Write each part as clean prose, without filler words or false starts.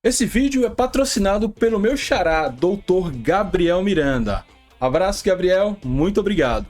Esse vídeo é patrocinado pelo meu xará, Dr. Gabriel Miranda. Abraço, Gabriel, muito obrigado.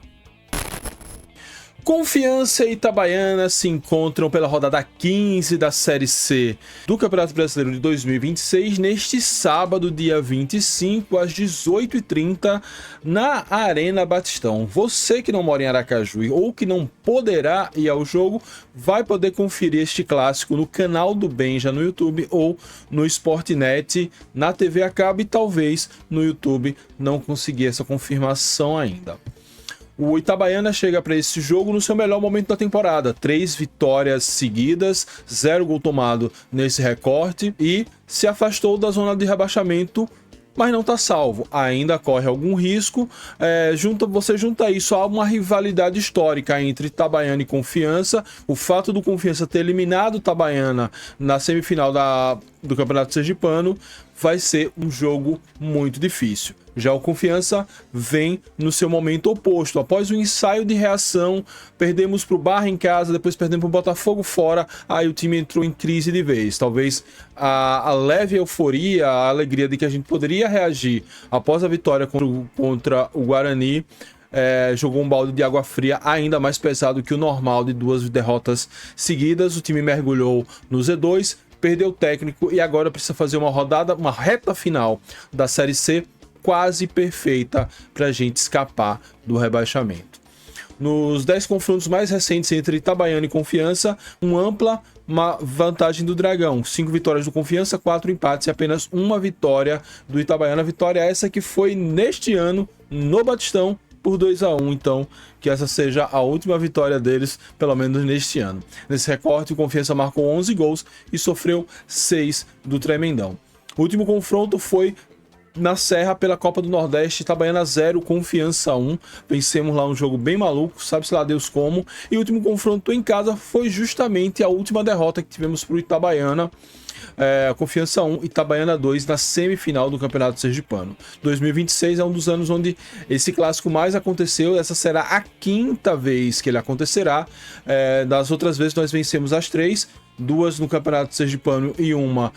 Confiança e Itabaiana se encontram pela rodada 15 da Série C do Campeonato Brasileiro de 2026 neste sábado, dia 25, às 18h30, na Arena Batistão. Você que não mora em Aracaju ou que não poderá ir ao jogo, vai poder conferir este clássico no canal do Benja no YouTube ou no Sportnet na TV a cabo e talvez no YouTube não conseguir essa confirmação ainda. O Itabaiana chega para esse jogo no seu melhor momento da temporada. 3 vitórias seguidas, 0 gol tomado nesse recorte e se afastou da zona de rebaixamento, mas não está salvo. Ainda corre algum risco. Você junta isso a uma rivalidade histórica entre Itabaiana e Confiança. O fato do Confiança ter eliminado Itabaiana na semifinal do Campeonato Sergipano vai ser um jogo muito difícil. Já o Confiança vem no seu momento oposto. Após o ensaio de reação, perdemos para o Barra em casa, depois perdemos para o Botafogo fora, aí o time entrou em crise de vez. Talvez a leve euforia, a alegria de que a gente poderia reagir após a vitória contra o Guarani, jogou um balde de água fria ainda mais pesado que o normal de 2 derrotas seguidas. O time mergulhou no Z2, perdeu o técnico e agora precisa fazer uma reta final da Série C quase perfeita para a gente escapar do rebaixamento. Nos 10 confrontos mais recentes entre Itabaiana e Confiança, uma ampla vantagem do Dragão. 5 vitórias do Confiança, 4 empates e apenas uma vitória do Itabaiana. Vitória essa que foi neste ano no Batistão por 2-1, então que essa seja a última vitória deles, pelo menos neste ano. Nesse recorte, o Confiança marcou 11 gols e sofreu 6 do Tremendão. O último confronto foi na Serra pela Copa do Nordeste, Itabaiana 0, Confiança 1. Vencemos lá um jogo bem maluco, sabe-se lá Deus como. E o último confronto em casa foi justamente a última derrota que tivemos para o Itabaiana. Confiança 1, Itabaiana 2 na semifinal do Campeonato Sergipano. 2026 é um dos anos onde esse clássico mais aconteceu. Essa será a 5ª vez que ele acontecerá. Das outras vezes nós vencemos as 3, 2 no Campeonato Sergipano e uma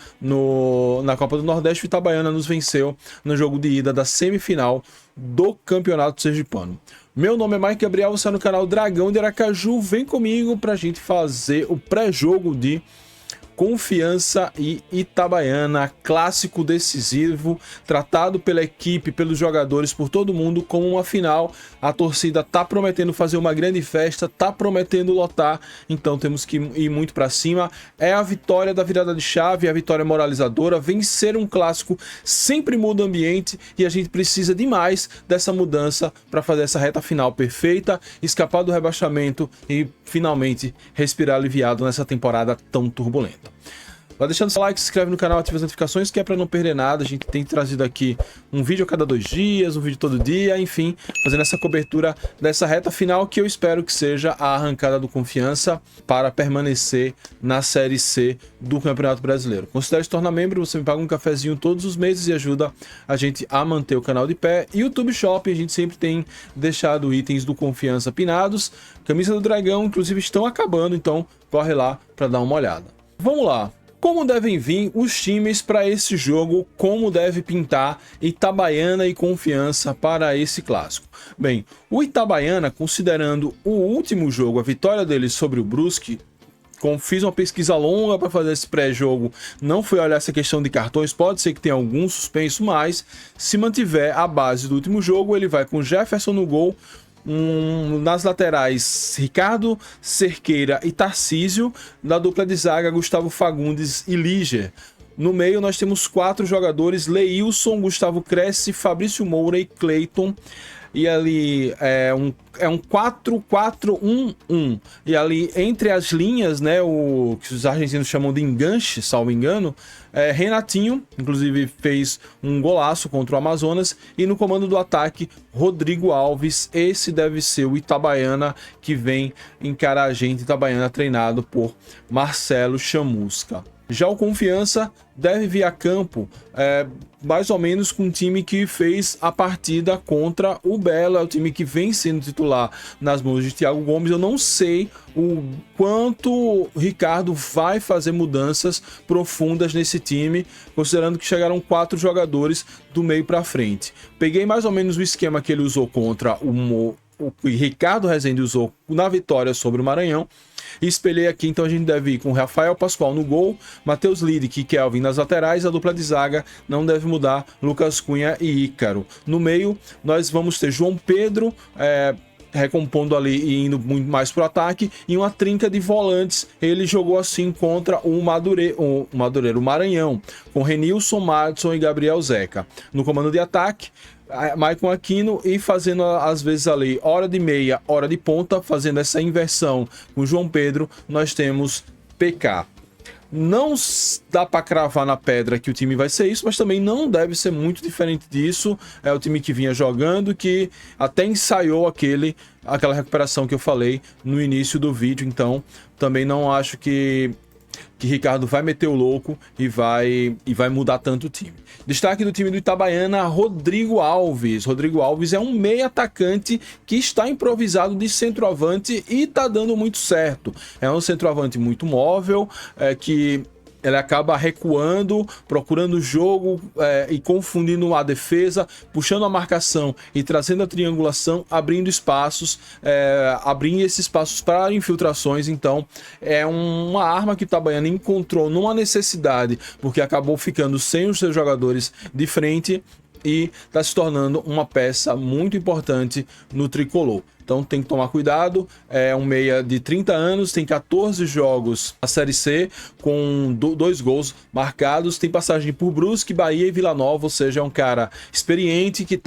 na Copa do Nordeste. O Itabaiana nos venceu no jogo de ida da semifinal do Campeonato Sergipano. Meu nome é Mike Gabriel, você é no canal Dragão de Aracaju. Vem comigo pra gente fazer o pré-jogo de Confiança e Itabaiana, clássico decisivo, tratado pela equipe, pelos jogadores, por todo mundo como uma final. A torcida tá prometendo fazer uma grande festa, tá prometendo lotar, então temos que ir muito para cima. É a vitória da virada de chave, é a vitória moralizadora. Vencer um clássico sempre muda o ambiente e a gente precisa demais dessa mudança para fazer essa reta final perfeita, escapar do rebaixamento e finalmente respirar aliviado nessa temporada tão turbulenta. Vai deixando seu like, se inscreve no canal, ativa as notificações, que é para não perder nada. A gente tem trazido aqui um vídeo a cada 2 dias, um vídeo todo dia, enfim, fazendo essa cobertura dessa reta final que eu espero que seja a arrancada do Confiança para permanecer na Série C do Campeonato Brasileiro. Considere se tornar membro, você me paga um cafezinho todos os meses e ajuda a gente a manter o canal de pé. YouTube Shop, a gente sempre tem deixado itens do Confiança pinados. Camisa do Dragão, inclusive, estão acabando, então corre lá para dar uma olhada. Vamos lá. Como devem vir os times para esse jogo, como deve pintar Itabaiana e Confiança para esse clássico? Bem, o Itabaiana, considerando o último jogo, a vitória dele sobre o Brusque, fiz uma pesquisa longa para fazer esse pré-jogo, não fui olhar essa questão de cartões, pode ser que tenha algum suspenso, mas se mantiver a base do último jogo, ele vai com Jefferson no gol, nas laterais Ricardo Cerqueira e Tarcísio, na dupla de zaga Gustavo Fagundes e Líger. No meio nós temos 4 jogadores: Leilson, Gustavo Cresce, Fabrício Moura e Cleiton. E ali é um 4-4-1-1. E ali entre as linhas, né, o que os argentinos chamam de enganche, salvo engano, Renatinho, inclusive fez um golaço contra o Amazonas. E no comando do ataque, Rodrigo Alves. Esse deve ser o Itabaiana que vem encarar a gente. Itabaiana treinado por Marcelo Chamusca. Já o Confiança deve vir a campo mais ou menos com o time que fez a partida contra o Belo, é o time que vem sendo titular nas mãos de Thiago Gomes. Eu não sei o quanto o Ricardo vai fazer mudanças profundas nesse time, considerando que chegaram 4 jogadores do meio para frente. Peguei mais ou menos o esquema que ele usou contra o Ricardo Rezende usou na vitória sobre o Maranhão, e espelhei aqui. Então a gente deve ir com Rafael Pascoal no gol, Matheus Lidic e Kelvin nas laterais. A dupla de zaga não deve mudar, Lucas Cunha e Ícaro. No meio nós vamos ter João Pedro recompondo ali e indo muito mais pro ataque, e uma trinca de volantes. Ele jogou assim contra o Maranhão, com Renilson, Madison e Gabriel Zeca. No comando de ataque, Maicon Aquino, e fazendo às vezes ali hora de meia, hora de ponta, fazendo essa inversão com João Pedro, nós temos PK. Não dá para cravar na pedra que o time vai ser isso, mas também não deve ser muito diferente disso. É o time que vinha jogando, que até ensaiou aquela recuperação que eu falei no início do vídeo. Então também não acho que Ricardo vai meter o louco e vai mudar tanto o time. Destaque do time do Itabaiana, Rodrigo Alves. Rodrigo Alves é um meia atacante que está improvisado de centroavante e está dando muito certo. É um centroavante muito móvel, que ele acaba recuando, procurando o jogo e confundindo a defesa, puxando a marcação e trazendo a triangulação, abrindo espaços, abrindo esses espaços para infiltrações. Então é uma arma que o Itabaiana encontrou numa necessidade, porque acabou ficando sem os seus jogadores de frente, e está se tornando uma peça muito importante no tricolor. Então tem que tomar cuidado. É um meia de 30 anos, tem 14 jogos na Série C, com 2 gols marcados, tem passagem por Brusque, Bahia e Vila Nova, ou seja, é um cara experiente que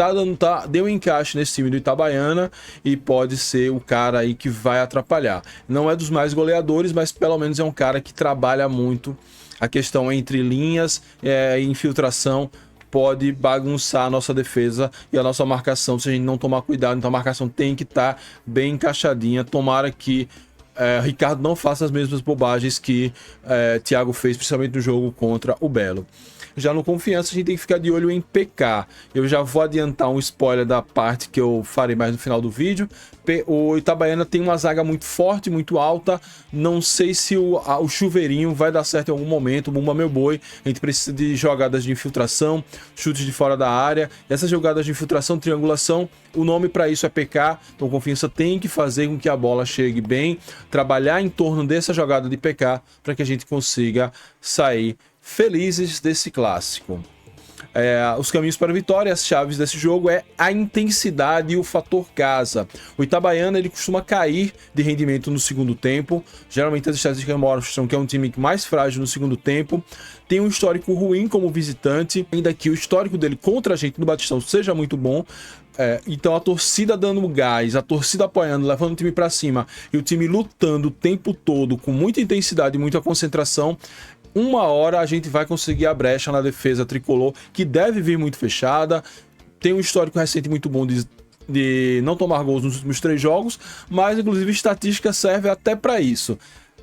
deu um encaixe nesse time do Itabaiana e pode ser o cara aí que vai atrapalhar. Não é dos mais goleadores, mas pelo menos é um cara que trabalha muito a questão entre linhas e infiltração. Pode bagunçar a nossa defesa e a nossa marcação se a gente não tomar cuidado. Então a marcação tem que estar bem encaixadinha. Tomara que Ricardo não faça as mesmas bobagens que Thiago fez, principalmente no jogo contra o Belo. Já no Confiança, a gente tem que ficar de olho em PK. Eu já vou adiantar um spoiler da parte que eu farei mais no final do vídeo. O Itabaiana tem uma zaga muito forte, muito alta. Não sei se o chuveirinho vai dar certo em algum momento. Bumba meu boi. A gente precisa de jogadas de infiltração, chutes de fora da área. Essas jogadas de infiltração, triangulação, o nome para isso é PK. Então, Confiança tem que fazer com que a bola chegue bem, trabalhar em torno dessa jogada de PK para que a gente consiga sair felizes desse clássico. Os caminhos para a vitória, as chaves desse jogo é a intensidade e o fator casa. O Itabaiana ele costuma cair de rendimento no segundo tempo. Geralmente as estatísticas mostram que é um time mais frágil no segundo tempo. Tem um histórico ruim como visitante, ainda que o histórico dele contra a gente no Batistão seja muito bom. Então a torcida dando gás, a torcida apoiando, levando o time para cima e o time lutando o tempo todo com muita intensidade e muita concentração. Uma hora a gente vai conseguir a brecha na defesa tricolor, que deve vir muito fechada. Tem um histórico recente muito bom de não tomar gols nos últimos 3 jogos, mas inclusive estatística serve até para isso.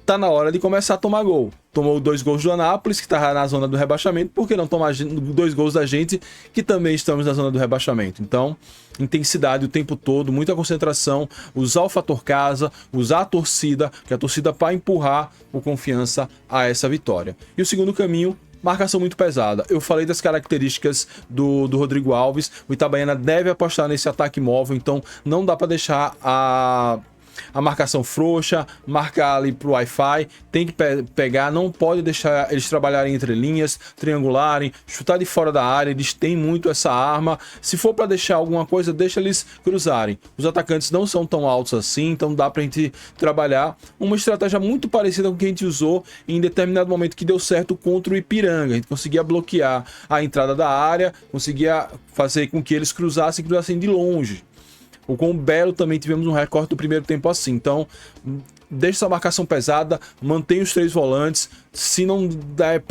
Tá na hora de começar a tomar gol. Tomou 2 gols do Anápolis, que estava na zona do rebaixamento. Por que não tomar 2 gols da gente, que também estamos na zona do rebaixamento? Então, intensidade o tempo todo, muita concentração, usar o fator casa, usar a torcida, que é a torcida para empurrar o Confiança a essa vitória. E o segundo caminho, marcação muito pesada. Eu falei das características do Rodrigo Alves. O Itabaiana deve apostar nesse ataque móvel, então não dá para deixar a marcação frouxa, marcar ali pro Wi-Fi, tem que pegar, não pode deixar eles trabalharem entre linhas, triangularem, chutar de fora da área. Eles têm muito essa arma. Se for para deixar alguma coisa, deixa eles cruzarem. Os atacantes não são tão altos assim, então dá pra gente trabalhar uma estratégia muito parecida com o que a gente usou em determinado momento que deu certo contra o Ipiranga. A gente conseguia bloquear a entrada da área, conseguia fazer com que eles cruzassem de longe. Com o Belo também tivemos um recorte do primeiro tempo assim. Então, deixa essa marcação pesada, mantém os 3 volantes. Se não der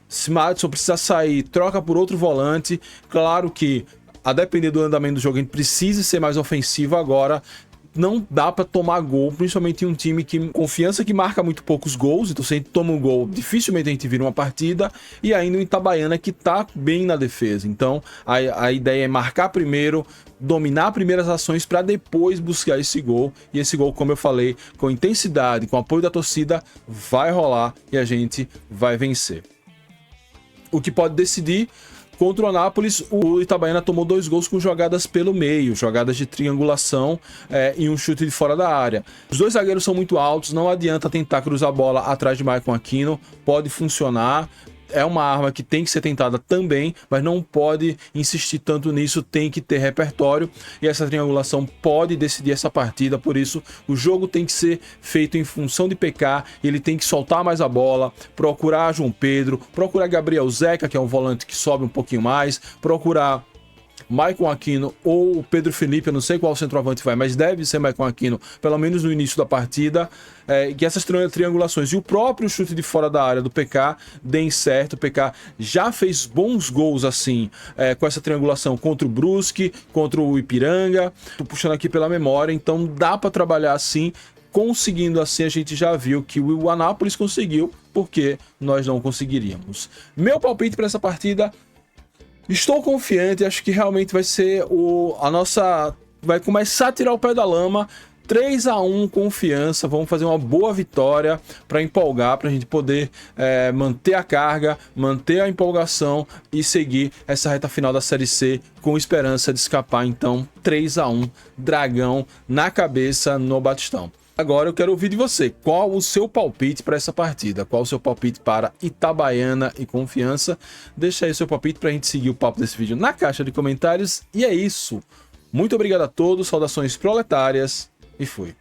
se Madison precisar sair, troca por outro volante. Claro que, a depender do andamento do jogo, a gente precisa ser mais ofensivo agora. não dá para tomar gol, principalmente em um time que Confiança que marca muito poucos gols, então se a gente toma um gol, dificilmente a gente vira uma partida, e ainda o Itabaiana que tá bem na defesa. Então a ideia é marcar primeiro, dominar primeiras ações para depois buscar esse gol, e esse gol, como eu falei, com intensidade, com apoio da torcida, vai rolar e a gente vai vencer. O que pode decidir: contra o Anápolis, o Itabaiana tomou 2 gols com jogadas pelo meio, jogadas de triangulação e um chute de fora da área. Os 2 zagueiros são muito altos, não adianta tentar cruzar a bola atrás de Maicon Aquino, pode funcionar. É uma arma que tem que ser tentada também, mas não pode insistir tanto nisso, tem que ter repertório, e essa triangulação pode decidir essa partida. Por isso o jogo tem que ser feito em função de PK, ele tem que soltar mais a bola, procurar João Pedro, procurar Gabriel Zeca, que é um volante que sobe um pouquinho mais, procurar Maicon Aquino ou o Pedro Felipe, eu não sei qual centroavante vai, mas deve ser Maicon Aquino, pelo menos no início da partida, que essas triangulações e o próprio chute de fora da área do PK deem certo. O PK já fez bons gols assim, com essa triangulação contra o Brusque, contra o Ipiranga, tô puxando aqui pela memória, então dá para trabalhar assim. Conseguindo assim, a gente já viu que o Anápolis conseguiu, porque nós não conseguiríamos. Meu palpite para essa partida: estou confiante, acho que realmente vai ser vai começar a tirar o pé da lama. 3-1 Confiança, vamos fazer uma boa vitória para empolgar, para a gente poder manter a carga, manter a empolgação e seguir essa reta final da Série C com esperança de escapar. Então 3-1, Dragão na cabeça no Batistão. Agora eu quero ouvir de você, qual o seu palpite para essa partida? Qual o seu palpite para Itabaiana e Confiança? Deixa aí o seu palpite para a gente seguir o papo desse vídeo na caixa de comentários. E é isso. Muito obrigado a todos, saudações proletárias e fui.